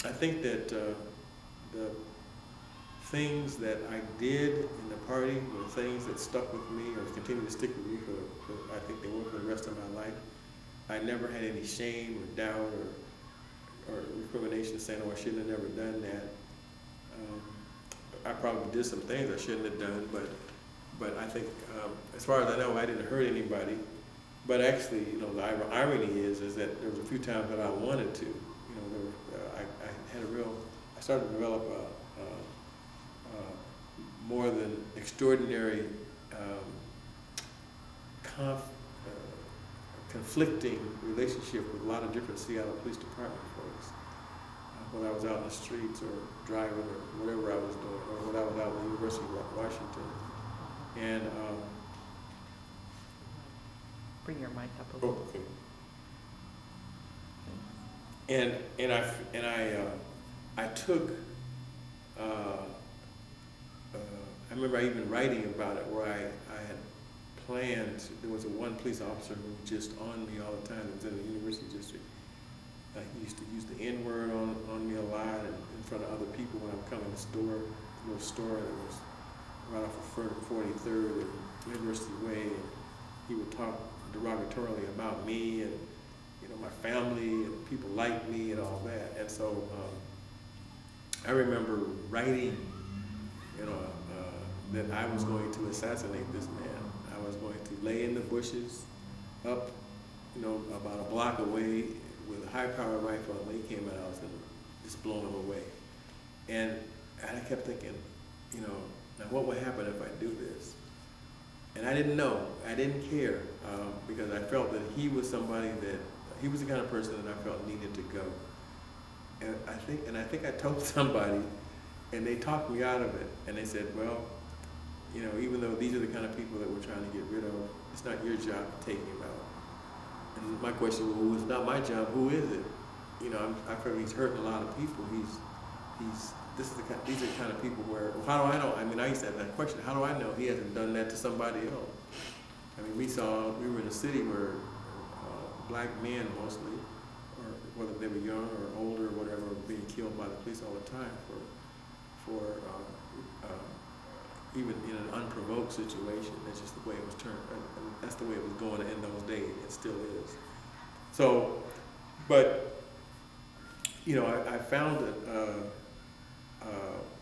I think that the things that I did in the party were things that stuck with me or continue to stick with me I think they will for the rest of my life. I never had any shame or doubt or recrimination saying, oh, I shouldn't have never done that. I probably did some things I shouldn't have done, but I think, as far as I know, I didn't hurt anybody. But actually, the irony is that there was a few times that I wanted to. I started to develop more than extraordinary conflicting relationship with a lot of different Seattle Police Department folks. When I was out in the streets or driving or whatever I was doing, or when I was out at the University of Washington. And bring your mic up a little. okay. I took. I remember I even writing about it where I had planned. There was one police officer who was just on me all the time. It was in the University District. He used to use the N-word on me a lot and in front of other people when I would come in the store, a little store that was right off of 43rd and University Way. And he would talk derogatorily about me and my family and people like me and all that. And so I remember writing, that I was going to assassinate this man. I was going to lay in the bushes up, about a block away with a high-powered rifle, and when he came out, I was going to just blow him away. And I kept thinking, now what would happen if I do this? And I didn't know. I didn't care because I felt that he was somebody that, he was the kind of person that I felt needed to go. And I think I told somebody, and they talked me out of it, and they said, well, even though these are the kind of people that we're trying to get rid of, it's not your job to take him out. And my question was, well, it's not my job, who is it? I feel he's hurting a lot of people. These are the kind of people where, well, how do I know? I used to have that question, how do I know he hasn't done that to somebody else? We were in a city where black men mostly, or whether they were young or older or whatever, were being killed by the police all the time for even in an unprovoked situation. That's just the way it was turned. That's the way it was going in those days. It still is. So, but I found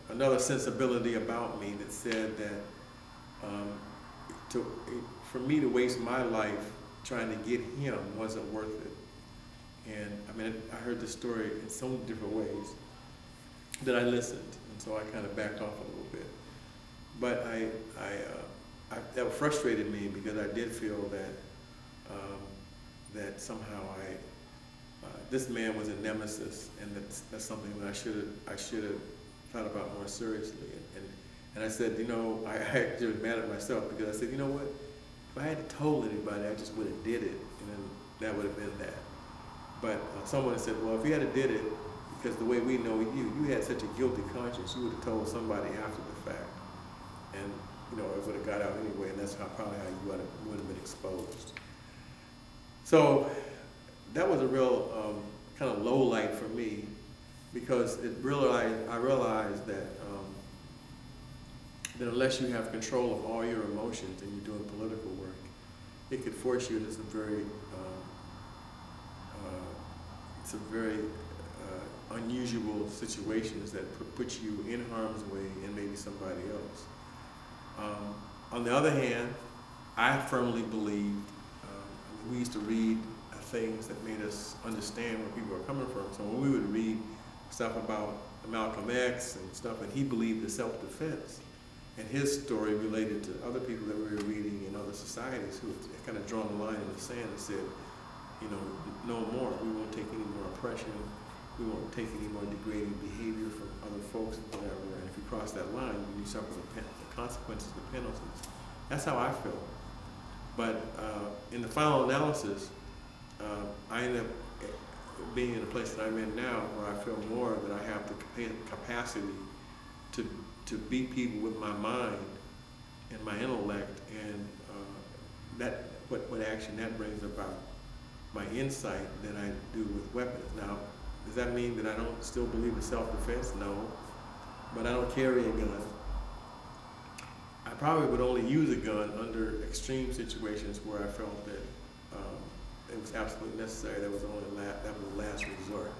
another sensibility about me that said that for me to waste my life trying to get him wasn't worth it. And I heard this story in so many different ways that I listened, and so I kind of backed off a little bit. But that frustrated me because I did feel that somehow this man was a nemesis, and that's something that I should have thought about more seriously. And I said, I actually was mad at myself because I said, you know what? If I had told anybody, I just would have did it, and then that would have been that. But someone said, well, if you had did it, because the way we know you had such a guilty conscience, you would have told somebody after the fact. And, it would have got out anyway, and that's probably how you would have been exposed. So that was a real kind of low light for me, because I realized that unless you have control of all your emotions and you're doing political work, it could force you into some very unusual situations that put you in harm's way and maybe somebody else. On the other hand, I firmly believed, we used to read things that made us understand where people are coming from. So when we would read stuff about Malcolm X and stuff, and he believed in self-defense, and his story related to other people that we were reading in other societies who had kind of drawn the line in the sand and said, no more. We won't take any more oppression. We won't take any more degrading behavior from other folks and whatever. And if you cross that line, you suffer the consequences, the penalties. That's how I felt. But in the final analysis, I ended up being in a place that I'm in now where I feel more that I have the capacity to beat people with my mind and my intellect, and that what action that brings about my insight than I do with weapons. Now, Does that mean that I don't still believe in self-defense? No. But I don't carry a gun. I probably would only use a gun under extreme situations where I felt that it was absolutely necessary. That was the last resort.